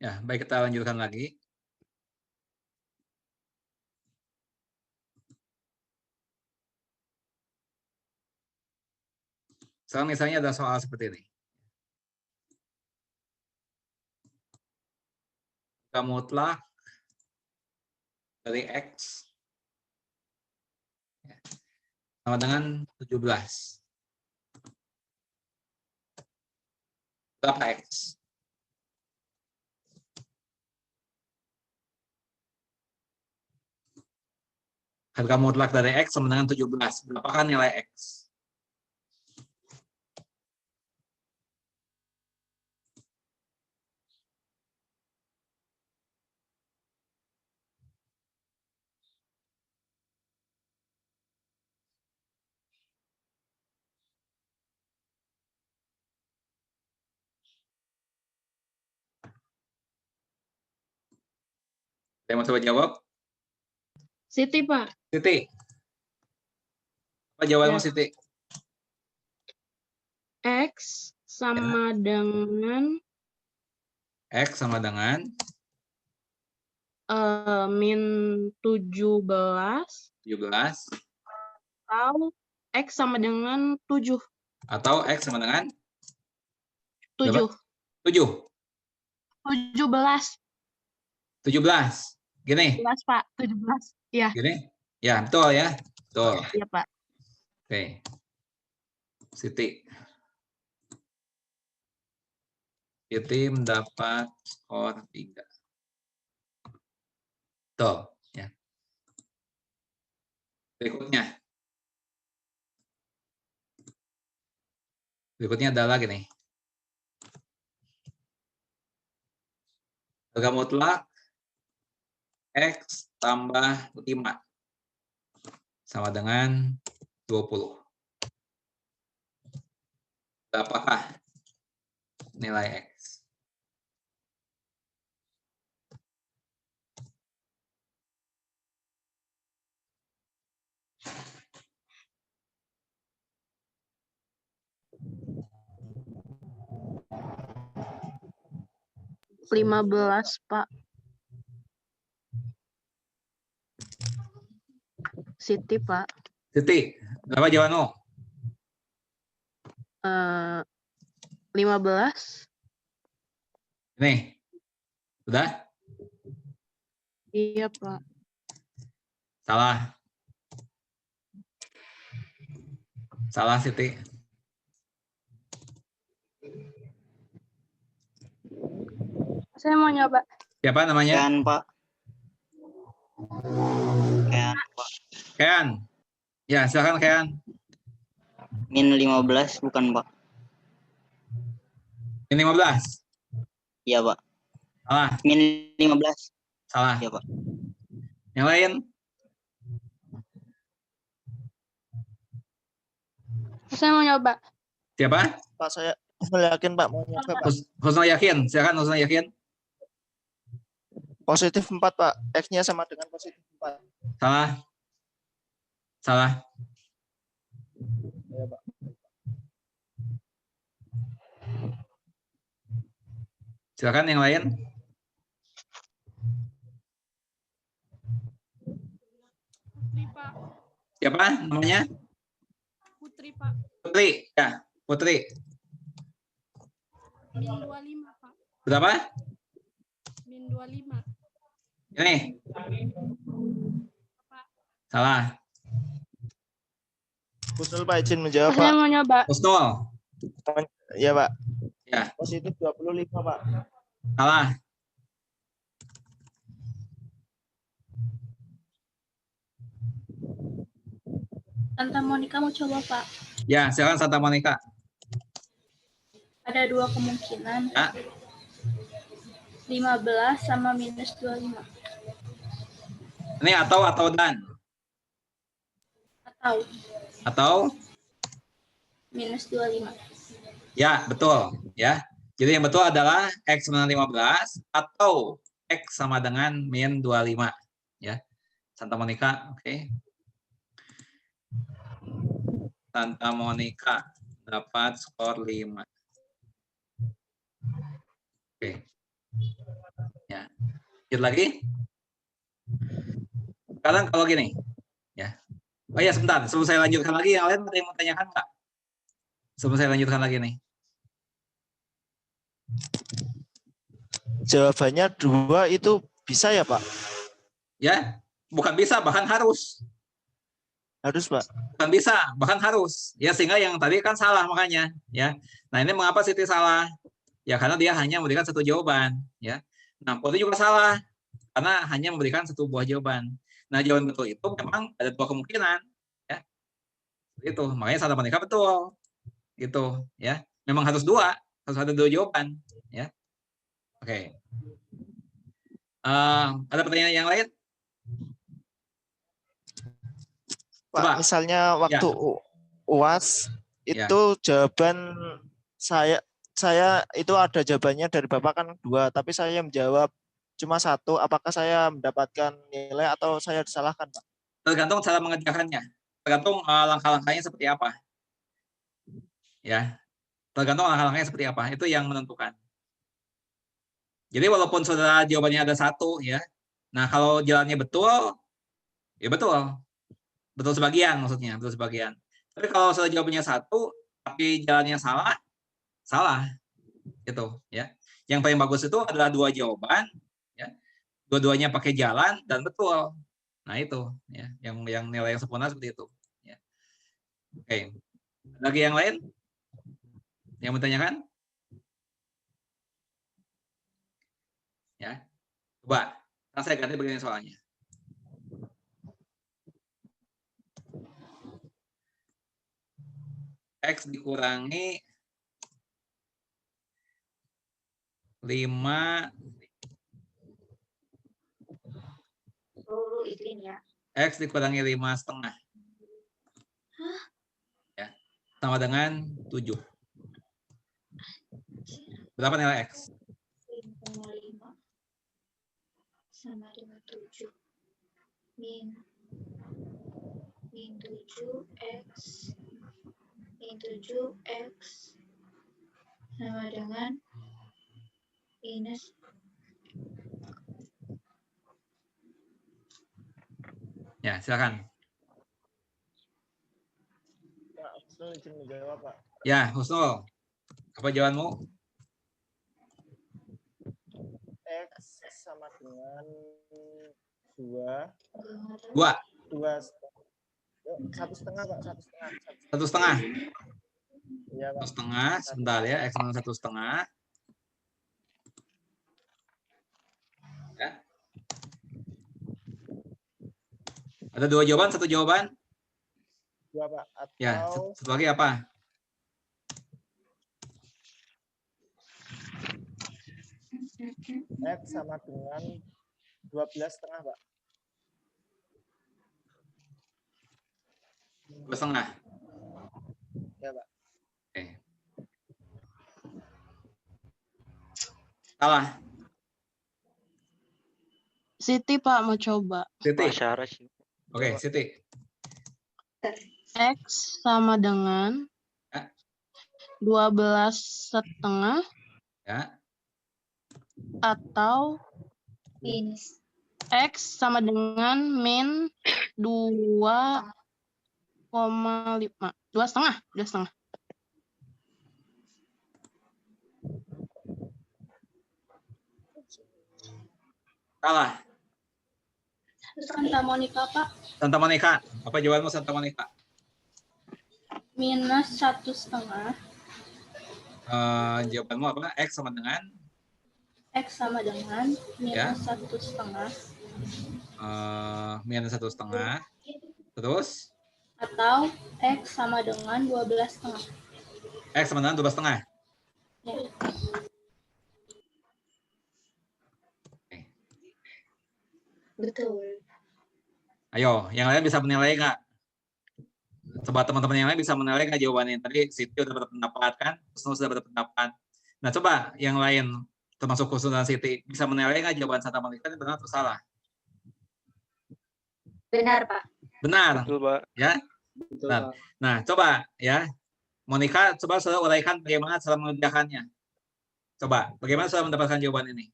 Ya, baik, kita lanjutkan lagi. Sekarang misalnya ada soal seperti ini. Angka mutlak dari X sama dengan 17. Berapa X? Harga mutlak dari X sama dengan 17. Berapakah nilai X? Saya mau coba jawab. Siti, Pak. Siti. Apa jawabanmu, Ya. Siti? X sama dengan X sama dengan min 17 17 atau X sama dengan 7. atau X sama dengan 7. 7. 17. 17. Gini. 17, Pak. 17. Ya. Gini. Ya, betul ya. Betul. Iya, Pak. Oke. Siti. Siti mendapat skor 3. Betul. Ya. Berikutnya. Berikutnya adalah gini. Harga mutlak X tambah 5 sama dengan 20. Berapakah nilai X? Belas, Pak. Siti, Pak. Siti, berapa jawabanmu? 15. Ini. Sudah? Iya, Pak. Salah. Salah, Siti. Saya mau nyoba. Siapa namanya? Kean, Pak. Kean, Pak. Kean. Ya, silakan Kean. Min 15 bukan, Pak? Ini 15. Iya, Pak. Salah. Min 15. Salah. Iya, Pak. Yang lain? Saya mau nyoba. Siapa? Pak, saya yakin, Pak. Mau nyoba, Pak. Husna Yakin. Silakan Husna Yakin. Positif 4, Pak. X-nya sama dengan positif 4. Salah. Salah. Ya, Pak. Silakan yang lain. Putri, Pak. Siapa namanya? Putri, Pak. Putri. Ya, Putri. Min 25, Pak. Berapa? Min 25. Ini. Salah. Husnul Pak izin menjawab Saya Pak. mau nyoba. Husnul. Iya Pak. Ya. Positif 25 Pak. Salah. Santa Monica mau coba, Pak. Ya, silakan Santa Monica. Ada dua kemungkinan. Ya. 15 sama minus 25. Ini atau dan. Atau Minus 25. ya, betul, ya. Jadi yang betul adalah X sama 15 atau X sama dengan min 25, ya. Santa Monica, oke. Santa Monica dapat skor 5. Oke. Ya. Lanjut lagi. Sekarang kalau gini, ya. Oh ya, sebentar, sebelum saya lanjutkan lagi, yang lain ada yang mau tanyakan Pak? Sebelum saya lanjutkan lagi nih. Jawabannya 2 itu bisa ya Pak? Ya, bukan bisa, bahkan harus. Harus Pak. Bukan bisa, bahkan harus. Ya, sehingga yang tadi kan salah makanya, ya. Nah, ini mengapa Siti salah? Ya, karena dia hanya memberikan satu jawaban, ya. Nah, Putri juga salah karena hanya memberikan satu buah jawaban. Nah, jawaban betul itu memang ada dua kemungkinan, ya. Itu, makanya Santa Monica betul. Gitu, ya. Memang harus ada dua jawaban, ya. Oke. Ada pertanyaan yang lain? Pak, Coba. misalnya waktu UAS Ya. itu jawaban saya itu ada jawabannya dari Bapak kan 2, tapi saya menjawab cuma 1. Apakah saya mendapatkan nilai atau saya disalahkan, Pak? Tergantung cara mengerjakannya. Tergantung langkah-langkahnya seperti apa. Ya. Tergantung langkah-langkahnya seperti apa. Itu yang menentukan. Jadi walaupun saudara jawabannya ada 1, ya. Nah, kalau jalannya betul, ya betul. Betul sebagian maksudnya, betul sebagian. Tapi kalau saudara jawabannya 1, tapi jalannya salah. Gitu, ya. Yang paling bagus itu adalah 2 jawaban, ya. Dua-duanya pakai jalan dan betul. Nah, itu, ya. Yang nilai yang sempurna seperti itu, ya. Oke. Lagi yang lain? Yang mau tanyakan? Ya. Coba, sekarang saya ganti begini soalnya. X dikurangi 5 X dikurangi 5,5. Ya. Sama dengan 7. Berapa nilai X? 5,5 sama dengan 7. Min 7X. Min 7X sama dengan minus. Ya, silakan. Pak, Husnul izin menjawab, Pak. Ya, Husnul. Apa jawabanmu? X sama dengan 2. 1,5 Pak, 1,5. 1,5. Iya Pak. 1,5. Sebentar ya, X sama 1,5. Ya. Ada 2 jawaban, 1 jawaban? 2 Pak. Atau Ya, satu lagi apa? X sama dengan 12,5 Pak. 2,5. Ya Pak. Oke. Salah. Siti Pak mau coba. Siti. Oke, Siti. X sama dengan Ya. 12,5 Ya. atau Minus. X sama dengan min 2,5. 2,5. Salah. Santa Monica, Pak. Santa Monica. Apa jawabanmu Santa Monica? Minus 1,5. Jawabanmu apa? X sama dengan? X sama dengan Ya. minus 1,5. Minus 1,5. Terus? Atau X sama dengan 12,5. X sama dengan 12,5. Ya. Betul. Ayo, yang lain bisa menilai nggak? Coba teman-teman yang lain bisa menilai nggak jawabannya? Tadi Siti udah berpendapat kan? Terus sudah berpendapat. Nah, coba yang lain, termasuk Kusnul dan Siti, bisa menilai nggak jawaban Santa Monica ini benar atau salah? Benar, Pak. Benar. Betul, Pak. Ya. Nah, coba ya. Monica, coba saudara uraikan bagaimana cara mengerjakannya. Coba, bagaimana saudara mendapatkan jawaban ini?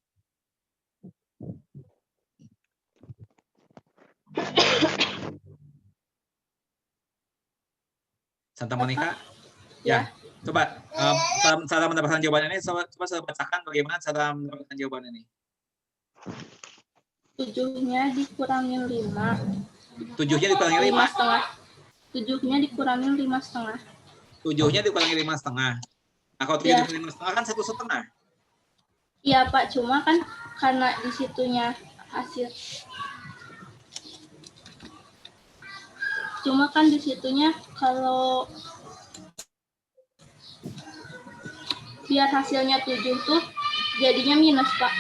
Santa Monica? Ya. Coba, cara mendapatkan jawaban ini, coba saudara bacakan bagaimana cara mendapatkan jawaban ini. 7-nya dikurangin 5. 7-nya dikurangi 5. 5,5. 7-nya dikurangin 5,5. 7-nya dikurangi 5,5. Nah, kalau 7 dikurangi 5,5 kan 1,5. Iya, Pak. Cuma kan karena di situnya hasil. Cuma kan di situnya kalau biar hasilnya 7 tuh jadinya minus, Pak.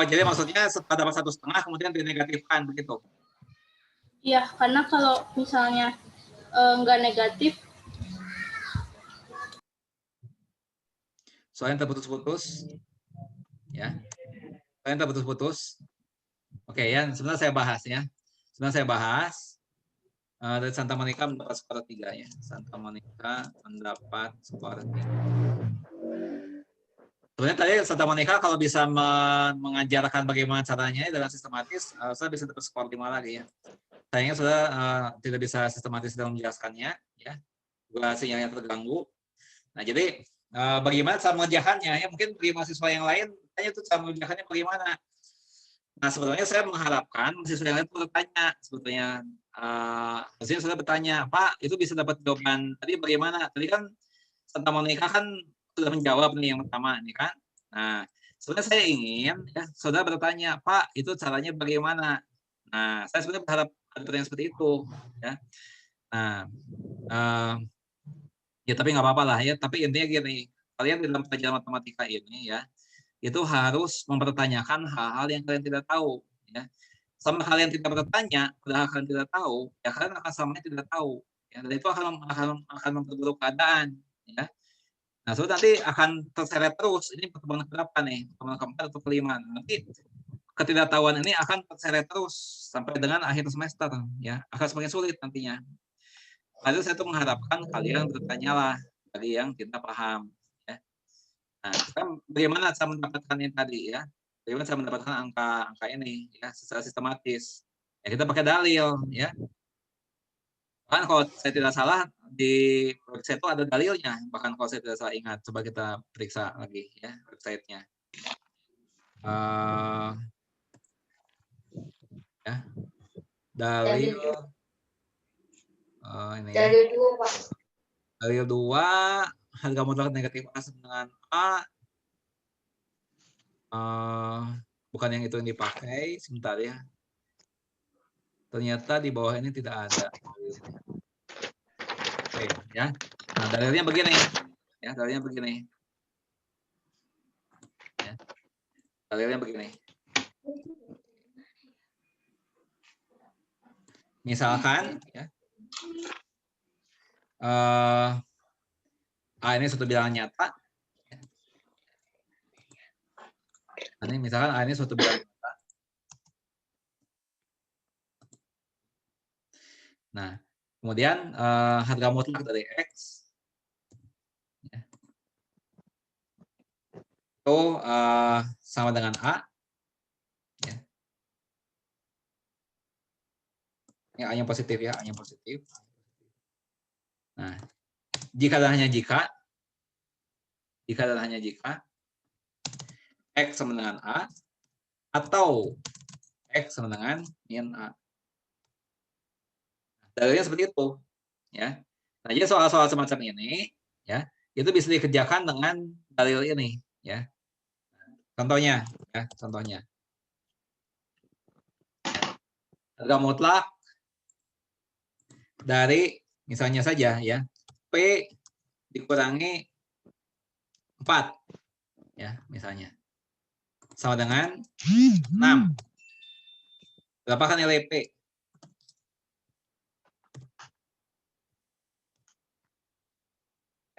Oh, jadi maksudnya setelah dapat 1,5 kemudian dinegatifkan begitu. Iya, karena kalau misalnya nggak negatif, Soalnya terputus-putus. Ya. Soalnya terputus-putus. Oke ya, sebenarnya saya bahas ya. Sebenarnya saya bahas. Dari Santa Monica mendapat skor 3 ya. Santa Monica mendapat skor 3. Sebenarnya tadi Santa Monica kalau bisa mengajarkan bagaimana caranya dengan sistematis, saya bisa dapat skor 5 lagi ya. Sayangnya sudah tidak bisa sistematis dalam menjelaskannya, ya. Juga sinyalnya terganggu. Nah, jadi bagaimana cara mengerjakannya? Ya mungkin bagi mahasiswa yang lain, tanya itu cara mengerjakannya bagaimana. Nah, sebetulnya saya mengharapkan mahasiswa yang lain bertanya, sebetulnya harusnya sudah bertanya, Pak, itu bisa dapat jawaban tadi bagaimana? Tadi kan Santa Monica kan sudah menjawab nih yang pertama, nih kan. Nah, sebenarnya saya ingin ya saudara bertanya, Pak, itu caranya bagaimana? Nah, saya sebenarnya berharap ada pertanyaan seperti itu, ya. Nah, ya tapi nggak apa-apa lah ya. Tapi intinya gini, kalian dalam pelajaran matematika ini ya, itu harus mempertanyakan hal-hal yang kalian tidak tahu, ya. Sama kalian tidak bertanya, padahal kalian tidak tahu, ya kalian akan samanya tidak tahu, ya. Dan itu akan memperburuk keadaan, ya. Nah, so nanti akan terseret terus. Ini pertemuan keberapa nih? Pertemuan keempat atau kelima? Nanti ketidaktahuan ini akan terseret terus sampai dengan akhir semester, ya. Akan semakin sulit nantinya. Lalu saya tuh mengharapkan kalian bertanyalah dari yang tidak paham, ya. Nah, sekarang bagaimana cara mendapatkan ini tadi, ya? Bagaimana cara mendapatkan angka ini, ya, secara sistematis? Ya, kita pakai dalil, ya. Kan kalau saya tidak salah di website itu ada dalilnya, bahkan kalau saya tidak salah ingat. Coba kita periksa lagi ya websitenya. Ya, dalil ini ya. dalil 2, Pak. Dalil 2, harga mutlak negatif A sama dengan A. Bukan yang itu yang dipakai, sebentar ya. Ternyata di bawah ini tidak ada. Oke, ya. Nah, dalilnya begini. Ya, dalilnya begini. Ya. Dalilnya begini. Misalkan ya. A ini suatu bilangan nyata. Ini misalkan A ini suatu bilangan nyata. Nah, kemudian harga mutlak dari X ya, itu sama dengan A. Ya. Ini A-nya positif ya, A-nya positif. Nah, jika dan hanya jika X sama dengan A atau X sama dengan min A. Dalilnya seperti itu. Ya. Nah, jadi soal-soal semacam ini, ya, itu bisa dikerjakan dengan dalil ini. Ya. Contohnya, ya, contohnya. Harga mutlak dari misalnya saja ya P dikurangi 4 ya misalnya sama dengan 6. Berapakah nilai P?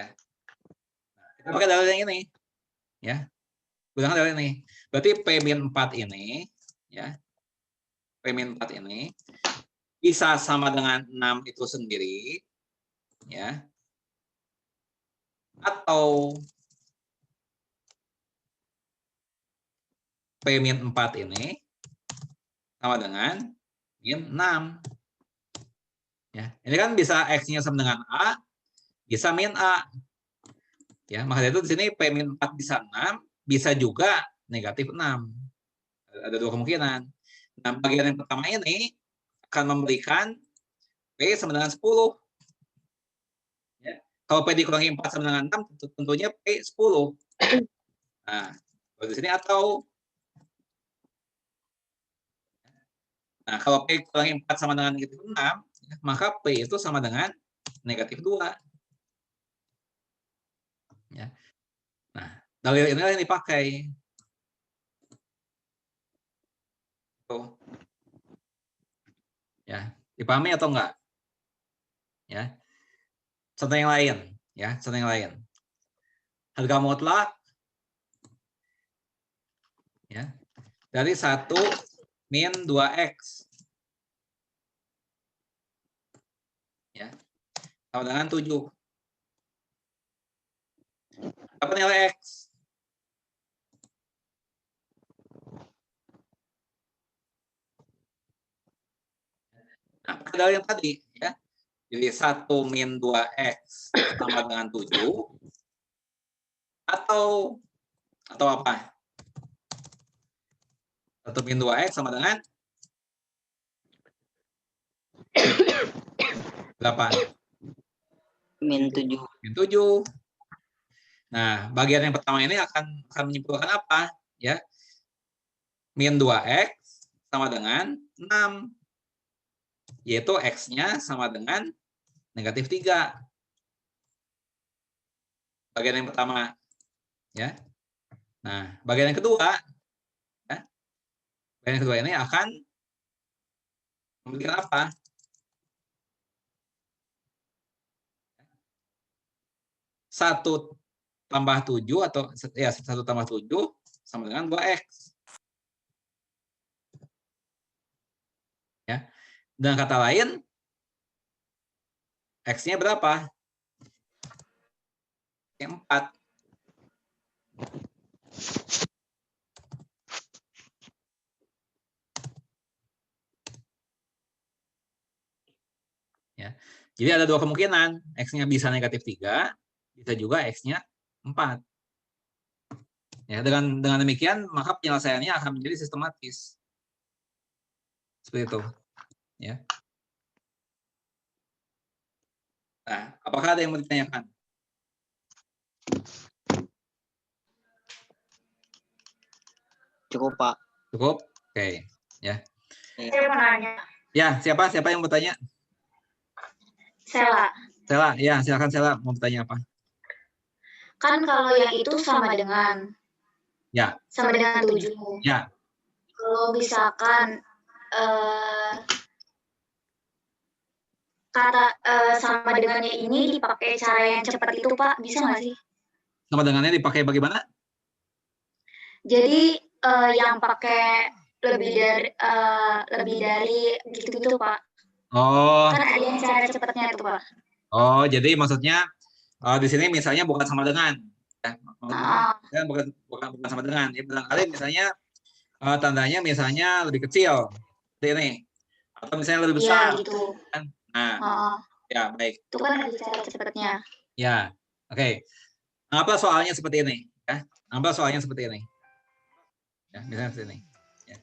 Ya. Kita pakai dalil yang ini ya. Gunakan dalil ini. Berarti P-4 ini ya. P-4 ini bisa sama dengan 6 itu sendiri ya. Atau P-4 ini sama dengan min 6. Ya, ini kan bisa X-nya sama dengan A, bisa min A. Ya, maka itu di sini P-4 bisa 6, bisa juga negatif 6. Ada dua kemungkinan. Nah, bagian yang pertama ini akan memberikan P sama dengan 10. Ya. Kalau P dikurangi 4 sama dengan 6, tentunya P 10. Nah, di sini atau nah, kalau P kurangi 4 sama dengan negatif 6, maka P itu sama dengan negatif 2. Ya. Nah, dalil inilah yang dipakai. Tuh. Ya, dipahami atau enggak? Ya. Contoh yang lain, ya, contoh yang lain. Harga mutlak ya, dari 1 min 2X. Ya. Sama dengan 7. Apa nilai X? Nah, pakai dalil yang tadi ya. Jadi 1 min 2X sama dengan 7 atau apa? 1 min 2X sama dengan berapa? Min 7. Min 7. Nah, bagian yang pertama ini akan menyimpulkan apa? Ya. Min 2X sama dengan 6. Yaitu X-nya sama dengan negatif 3. Bagian yang pertama. Ya. Nah, bagian yang kedua. Ya. Bagian yang kedua ini akan memberikan apa? 1 tambah 7 atau ya 1 tambah 7 sama dengan 2X. Ya. Dengan kata lain, X-nya berapa? 4. Ya. Jadi ada dua kemungkinan. X-nya bisa negatif 3, bisa juga X-nya 4. Ya, dengan demikian, maka penyelesaiannya akan menjadi sistematis. Seperti itu. Ya. Nah, apakah ada yang mau ditanyakan? Cukup, Pak. Cukup? Oke. Ya. Saya mau nanya. Ya, siapa yang mau tanya? Sela. Sela, ya, silakan Sela, mau bertanya apa? Kan kalau yang itu sama dengan Ya. sama dengan 7. Ya. Kalau misalkan kata sama dengannya ini dipakai cara yang cepat itu, Pak, bisa nggak sih? Sama dengannya dipakai bagaimana? Jadi yang pakai lebih dari gitu-gitu, Pak. Oh. Kan ada yang cara cepatnya itu, Pak. Oh, jadi maksudnya di sini misalnya bukan sama dengan. Ya, bukan sama dengan. Ya, barangkali misalnya tandanya misalnya lebih kecil. Seperti ini. Atau misalnya lebih besar. Iya, gitu. Nah, ya baik. Itu kan ada cara cepatnya. Ya, oke. Apa soalnya seperti ini? Ya, apa soalnya seperti ini? Ya, misalnya seperti ini. Ya.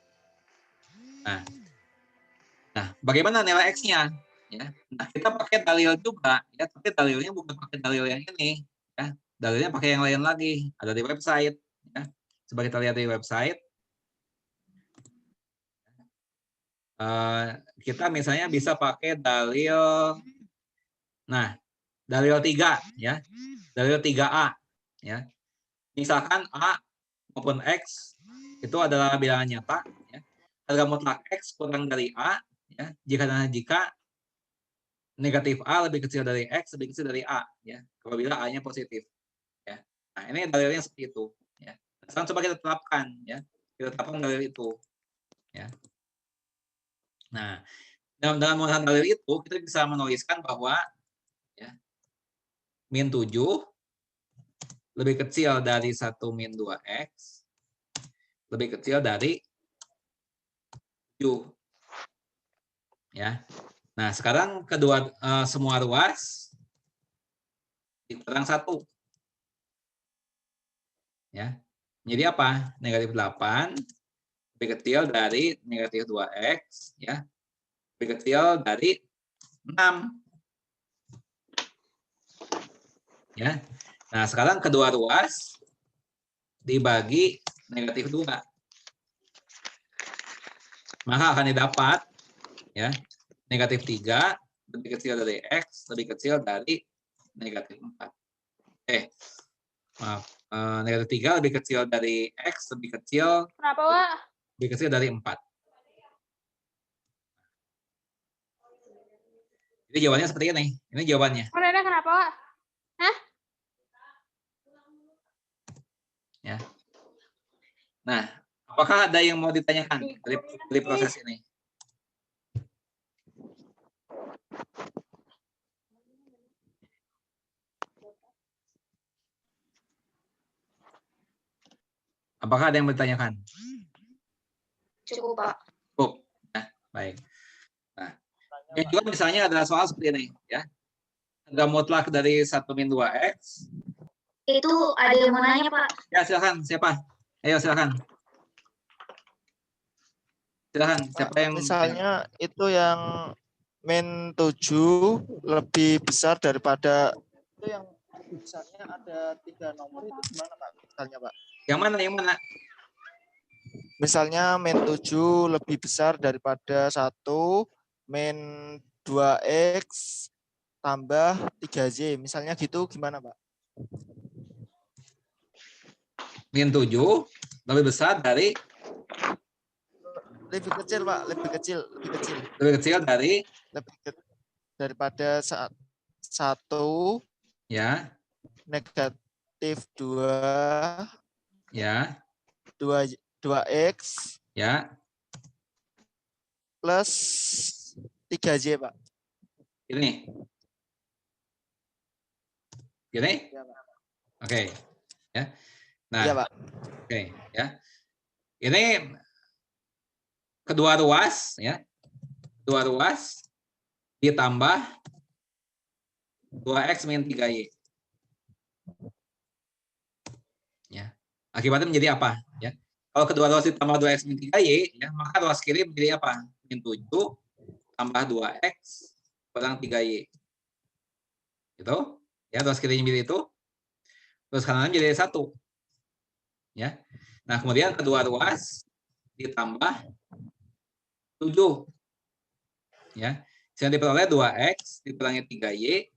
Nah, bagaimana nilai X-nya? Ya. Nah, kita pakai dalil juga, ya, tapi dalilnya bukan pakai dalil yang ini, ya. Dalilnya pakai yang lain lagi, ada di website, ya. Sebagai kita lihat di website, kita misalnya bisa pakai dalil, nah, dalil 3, ya, dalil 3A, ya. Misalkan A maupun X itu adalah bilangan nyata, ya. Harga mutlak X kurang dari A, ya, jika negatif A lebih kecil dari X lebih kecil dari A, ya, apabila A-nya positif, ya. Nah, ini dalilnya seperti itu, ya. Sekarang coba kita terapkan, ya, kita terapkan dalil itu, ya. Nah, dengan menggunakan dalil itu kita bisa menuliskan bahwa, ya, min 7 lebih kecil dari 1 min 2X lebih kecil dari 7, ya. Nah, sekarang semua ruas dikurang 1. Ya. Jadi apa? Negatif 8 lebih kecil dari negatif 2X, ya. Lebih kecil dari 6. Ya. Nah, sekarang kedua ruas dibagi negatif 2. Maka akan didapat, ya, negatif 3 lebih kecil dari X lebih kecil dari negatif 4. Maaf. Negatif 3 lebih kecil dari X lebih kecil dari 4. Jadi jawabannya seperti ini. Ini jawabannya. Kenapa, Wak? Ya. Nah, apakah ada yang mau ditanyakan dari proses ini? Apakah ada yang mau ditanyakan? Cukup, Pak. Cukup. Nah, baik. Nah, yang juga misalnya adalah soal seperti ini, ya. Harga mutlak dari 1 min 2X. Itu ada yang mau nanya, Pak. Ya, silakan. Siapa? Ayo, silakan. Silakan. Siapa yang Misalnya itu yang min 7 lebih besar daripada itu yang besarnya ada 3 nomor itu gimana Pak? Misalnya Pak. Yang mana? Yang mana? Misalnya min 7 lebih besar daripada 1 min 2X tambah 3Z. Misalnya gitu gimana Pak? Min 7 lebih besar dari Lebih kecil Pak, lebih kecil. dari Daripada 1 ya, negatif 2 ya, 2X ya. plus 3Z Pak. Ini. Gini? Ya, Pak. Oke. Ya. Nah, Iya, Pak. oke, ya. Ini kedua ruas, ya. Kedua ruas ditambah 2X min 3Y. Ya. Akibatnya menjadi apa? Ya. Kalau kedua ruas ditambah 2X min 3Y, ya, maka ruas kiri menjadi apa? Min 7 tambah 2X kurang 3Y. Gitu. Ya, ruas kirinya menjadi itu. Terus kanannya menjadi 1. Ya. Nah, kemudian kedua ruas ditambah 7. Ya. Yang diperoleh 2X dikurangi 3Y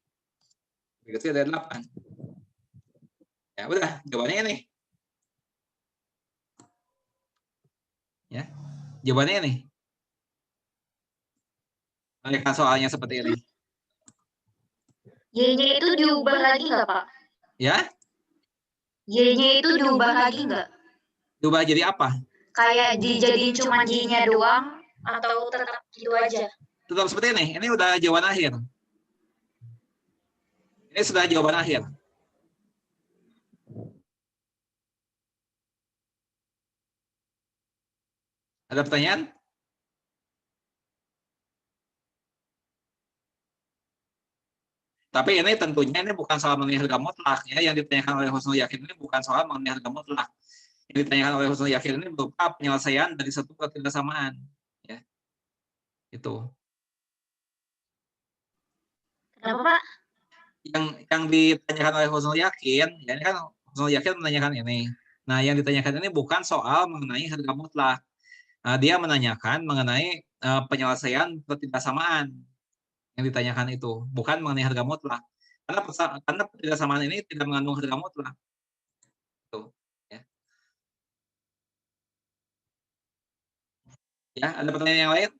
lebih kecil dari 8. Ya, udah, jawabannya ini. Ya. Jawabannya ini. Lihat soalnya seperti ini. Y-nya itu diubah lagi nggak, Pak? Ya? Y-nya itu diubah lagi nggak? Diubah jadi apa? Kayak dijadiin cuma Y-nya doang atau tetap gitu aja? Tetap seperti ini. Ini udah jawaban akhir. Ini sudah jawaban akhir. Ada pertanyaan? Tapi ini tentunya ini bukan soal mengenai harga mutlak, ya. Yang ditanyakan oleh Husnul Yakin ini bukan soal mengenai harga mutlak. Yang ditanyakan oleh Husnul Yakin ini berupa penyelesaian dari satu ketidaksamaan. Ya. Itu. Kenapa, Pak? Yang ditanyakan oleh husnul yakin, ya ini kan husnul yakin menanyakan ini. Nah, yang ditanyakan ini bukan soal mengenai harga mutlak. Nah, dia menanyakan mengenai penyelesaian ketidaksamaan yang ditanyakan itu, bukan mengenai harga mutlak. Karena ketidaksamaan ini tidak mengandung harga mutlak. Tuh, ya. Ya, ada pertanyaan yang lain?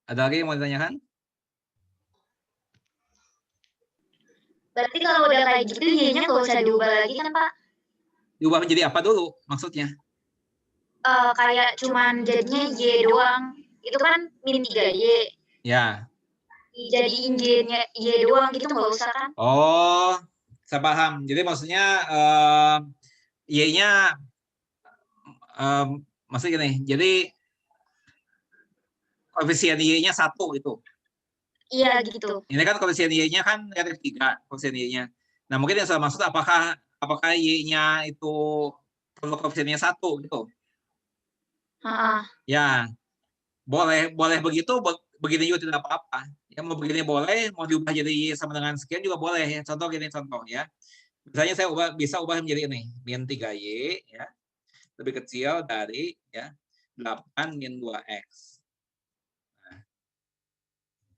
Ada lagi yang mau ditanyakan? Berarti kalau udah kayak gitu, Y-nya nggak usah diubah lagi kan, Pak? Diubah menjadi apa dulu maksudnya? Kayak cuman jadinya Y doang. Itu kan min 3Y. Ya. Dijadiin Y-nya Y doang gitu nggak usah kan? Oh, saya paham. Jadi maksudnya Y-nya maksudnya gini. Jadi koefisien Y-nya 1 itu. Iya gitu. Ini kan koefisien Y-nya kan negatif 3, koefisien Y-nya. Nah, mungkin yang saya maksud apakah Y-nya itu perlu koefisiennya 1 gitu. Ya, boleh begitu, begini juga tidak apa-apa. Ya, mau begini boleh, mau diubah jadi Y sama dengan sekian juga boleh. Ya. Contoh gini, contoh ya. Misalnya saya bisa ubah menjadi ini, min 3Y ya, lebih kecil dari ya 8 min 2X. Nah,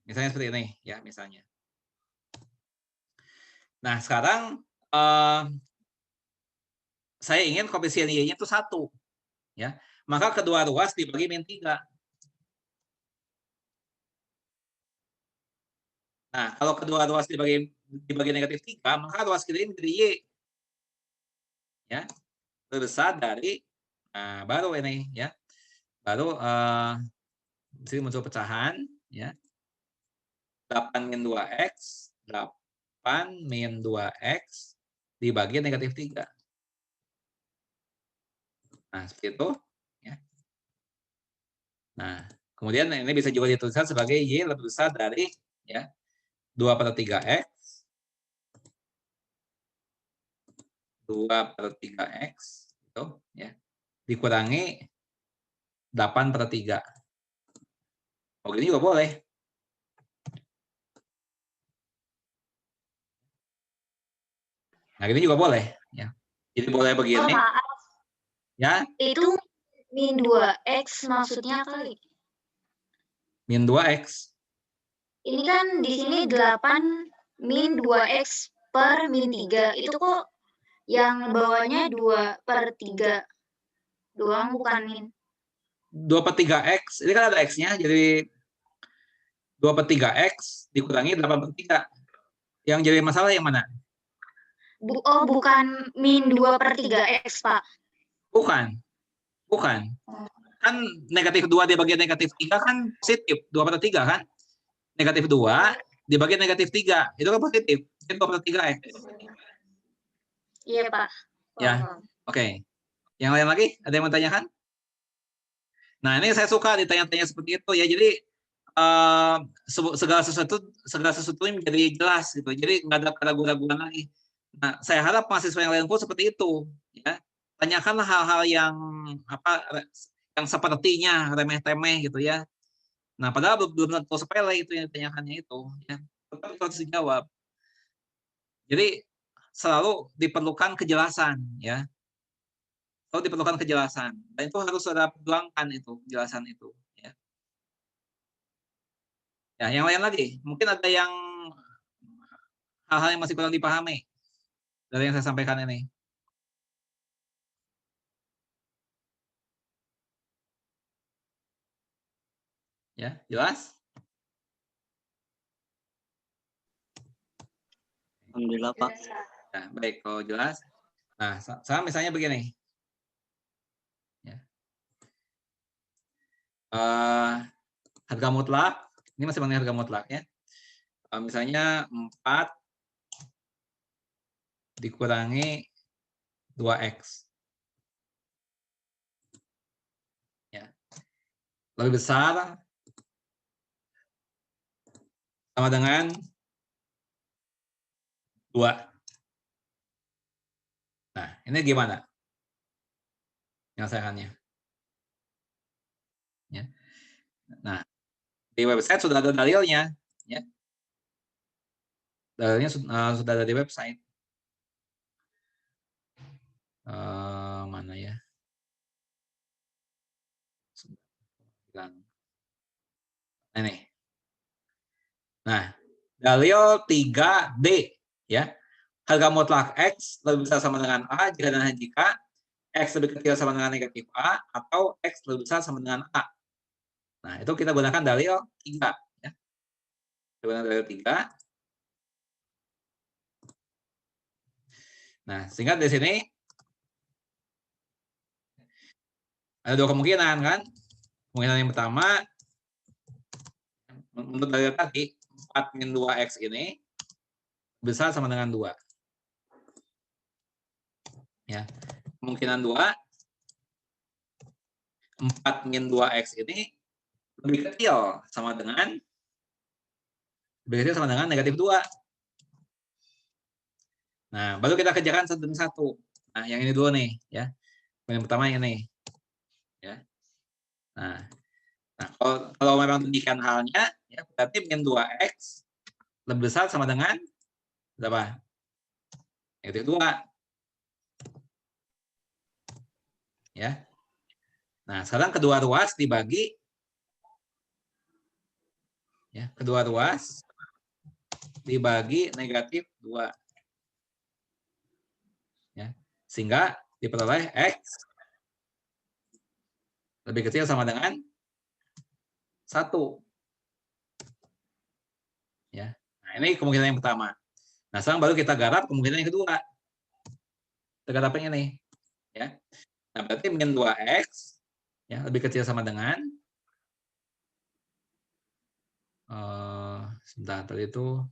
misalnya seperti ini ya, misalnya. Nah, sekarang saya ingin koefisien Y-nya itu 1. Ya. Maka kedua ruas dibagi min 3. Nah, kalau kedua ruas dibagi negatif 3, maka ruas kiri ini menjadi Y. Ya. Lebih besar dari, nah baru ini ya. Baru di sini muncul pecahan ya. 8 min 2X, 8 min 2X dibagi negatif 3. Nah, seperti itu. Ya. Nah, kemudian ini bisa juga dituliskan sebagai Y lebih besar dari ya 2/3X. 2/3X itu ya dikurangi 8/3. Oh, gini juga boleh. Nah, gini juga boleh ya. Jadi boleh begini. Oh, maaf. Ya. Itu min 2X maksudnya kali. Min 2X. Ini kan di sini 8 min 2X per min 3. Itu kok yang bawahnya 2/3 doang bukan min. 2/3X. Ini kan ada X-nya. Jadi 2/3X dikurangi 8/3. Yang jadi masalah yang mana? Bukan min 2/3X, Pak. Bukan. Bukan. Kan negatif 2 dibagi negatif 3 kan positif. 2/3 kan? Negatif 2 dibagi negatif 3. Itu kan positif. Itu 2/3X. Iya, Pak. Ya. Oke. Yang lain lagi? Ada yang mau tanyakan? Nah, ini saya suka ditanya-tanya seperti itu ya. Jadi segala sesuatu menjadi jelas gitu. Jadi nggak ada keraguan-keraguan lagi. Nah, saya harap mahasiswa yang lain pun seperti itu. Ya, tanyakanlah hal-hal yang yang sepertinya remeh-temeh gitu ya. Nah, padahal belum tentu sepele itu yang ditanyakannya itu. Ya, tetap itu harus dijawab. Jadi selalu diperlukan kejelasan ya. Selalu diperlukan kejelasan. Dan itu harus ada perjuangkan itu kejelasan itu. Ya. Ya, yang lain lagi, mungkin ada yang hal-hal yang masih kurang dipahami dari yang saya sampaikan ini. Ya, jelas? Alhamdulillah, Pak. Nah, baik, kalau jelas. Nah, saya misalnya begini. Ya. Harga mutlak, ini masih mengenai harga mutlak ya. Misalnya 4 dikurangi 2X. Ya. Lebih besar sama dengan 2. Nah, Ini gimana penyelesaiannya? Ya. Nah, di website sudah ada dalilnya, ya. Dalilnya sudah ada di website. Mana ya? Ini. Nah, dalil 3D, ya. Harga mutlak X lebih besar sama dengan A jika dan hanya jika X lebih kecil sama dengan negatif A atau X lebih besar sama dengan A. Nah, itu kita gunakan dalil 3. Ya. Kita gunakan dalil 3. Nah, sehingga di sini ada dua kemungkinan, kan? Kemungkinan yang pertama, menurut dalil tadi, 4 min 2X ini besar sama dengan 2. Ya. Kemungkinan 2, 4 min 2X ini lebih kecil sama dengan negatif 2. Nah, baru kita kerjakan satu demi satu. Nah, yang ini dulu nih, ya. Yang pertama yang ini. Ya. Nah, kalau memang demikian halnya, ya, berarti min 2X lebih besar sama dengan berapa? Negatif 2. Ya. Nah, sekarang kedua ruas dibagi, ya, kedua ruas dibagi negatif 2. Ya, sehingga diperoleh X lebih kecil sama dengan 1. Ya. Nah, ini kemungkinan yang pertama. Nah, sekarang baru kita garap kemungkinan yang kedua. Kita garapin ini. Ya. Nah, berarti min 2X, ya, lebih kecil sama dengan sebentar, tadi itu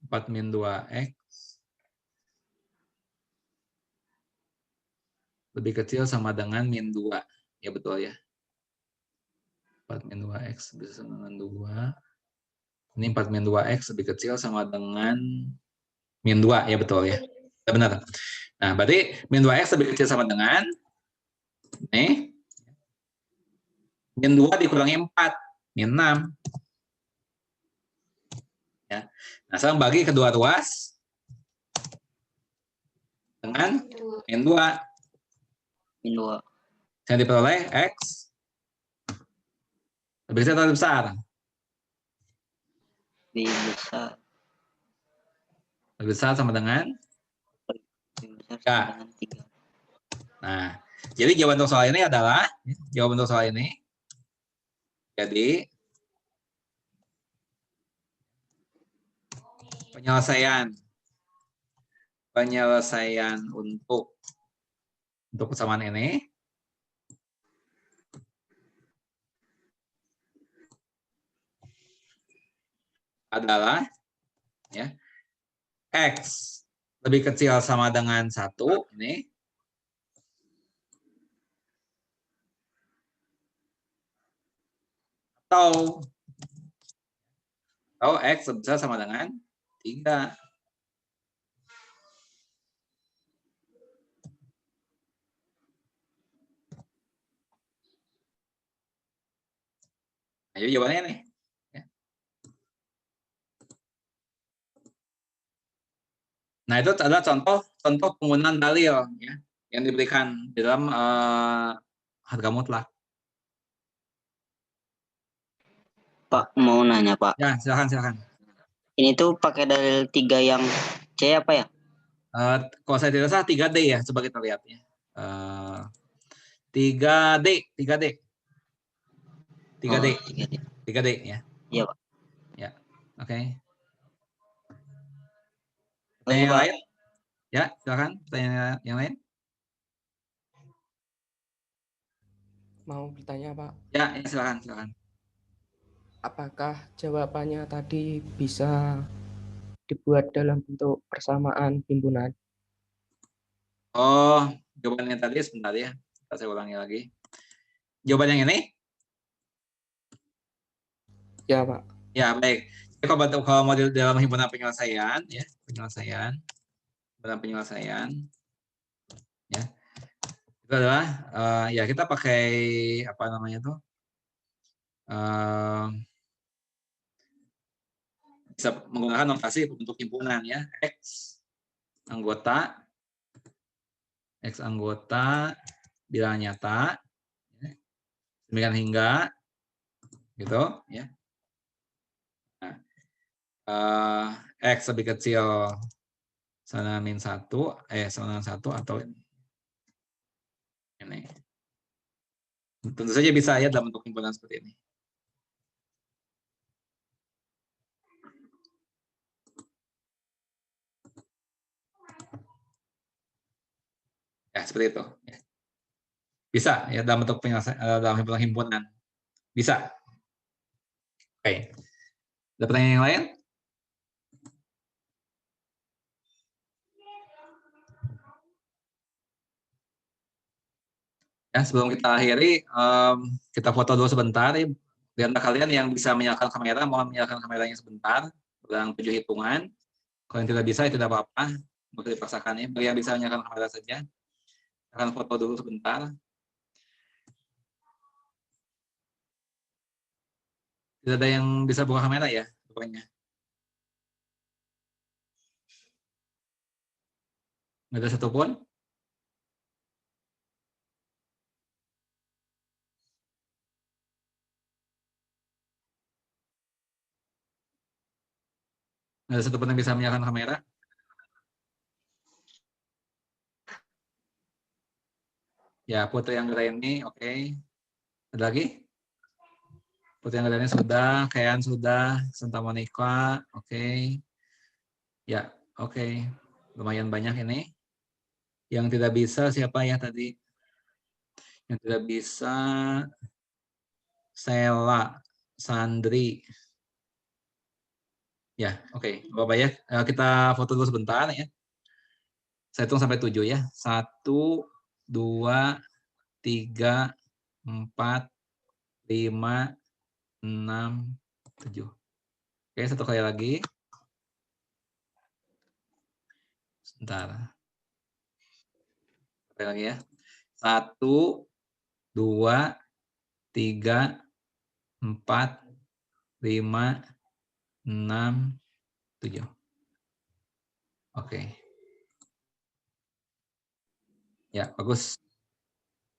4 min 2X lebih kecil sama dengan min 2. Ya, betul ya. 4 min 2X lebih kecil sama dengan 2. Ini 4 min 2X lebih kecil sama dengan min 2. Ya, betul ya. Ya, benar. Nah, berarti min 2X lebih kecil sama dengan ini. Min 2 dikurangi 4. Min 6. Ya. Nah, sekarang bagi kedua ruas dengan min 2. Min 2. Yang diperoleh X lebih kecil atau lebih besar? Lebih besar. Lebih besar sama dengan? Lebih besar Ya. sama dengan 3. Nah, jadi jawaban untuk soal ini adalah, jadi penyelesaian untuk persamaan ini adalah, ya, X lebih kecil sama dengan 1 ini, atau X lebih besar sama dengan 3. Nah, jadi jawabannya nih. Ya. Nah, itu adalah contoh penggunaan dalil, ya, yang diberikan di dalam harga mutlak. Pak, mau nanya, Pak. Ya, silakan. Ini tuh pakai dalil 3 yang C apa ya? Kalau saya tidak salah 3D ya, coba kita lihat ya. 3D ya. Iya, Pak. Ya, oke. Oke, Yang Pak. lain? Ya, silakan. Pertanyaan yang lain? Mau bertanya, Pak? Ya, silakan. Apakah jawabannya tadi bisa dibuat dalam bentuk persamaan himpunan? Oh, jawabannya tadi sebentar ya. Saya ulangi lagi. Jawaban yang ini? Ya, Pak. Ya, baik. Jadi kalau mau dalam himpunan penyelesaian, ya, dalam penyelesaian. Ya. Itu adalah ya kita pakai apa namanya tuh? Bisa menggunakan notasi untuk himpunan ya. X anggota bilangan nyata ya. Demikian hingga gitu ya. Nah, X lebih kecil sama min 1 sama 1 atau ini. Tentu saja bisa ya dalam bentuk himpunan seperti ini. Ya, seperti itu. Bisa ya dalam bentuk dalam himpunan. Bisa. Oke. Ada pertanyaan yang lain? Ya, sebelum kita akhiri, kita foto dulu sebentar. Di antara kalian yang bisa menyalakan kamera, mohon menyalakan kameranya sebentar. Ulang 7 hitungan. Kalau yang tidak bisa, itu tidak apa-apa. Bisa dipaksakan ya. Bagi yang bisa menyalakan kamera saja. Akan foto dulu sebentar. Tidak ada yang bisa buka kamera ya, pokoknya. Tidak ada satupun. Tidak ada satupun yang bisa menyalakan kamera. Ya, Putri Anggraini, oke. Ada lagi? Putri Anggraini sudah, Kayan sudah, Santa Monica, oke. Ya, oke. Lumayan banyak ini. Yang tidak bisa siapa ya tadi? Yang tidak bisa Sela, Sandri. Ya, oke. Bapak ya, kita foto dulu sebentar ya. Saya hitung sampai 7 ya. 1, 2, 3, 4, 5, 6, 7. Oke, satu kali lagi. Sebentar. Sekali lagi ya. 1, 2, 3, 4, 5, 6, 7. Oke. Ya, bagus.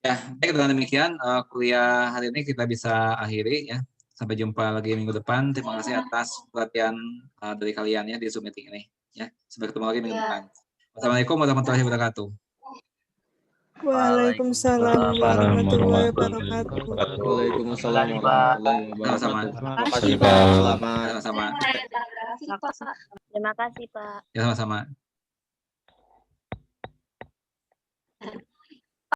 Ya, baik dengan demikian kuliah hari ini kita bisa akhiri ya. Sampai jumpa lagi minggu depan. Terima kasih atas perhatian dari kalian ya di Zoom meeting ini. Ya, sampai ketemu lagi minggu depan. Wassalamualaikum warahmatullahi wabarakatuh. Waalaikumsalam warahmatullahi wabarakatuh. Waalaikumsalam warahmatullahi Sama-sama. wabarakatuh. Selamat. Sama-sama. Terima kasih, Pak. Ya, sama-sama.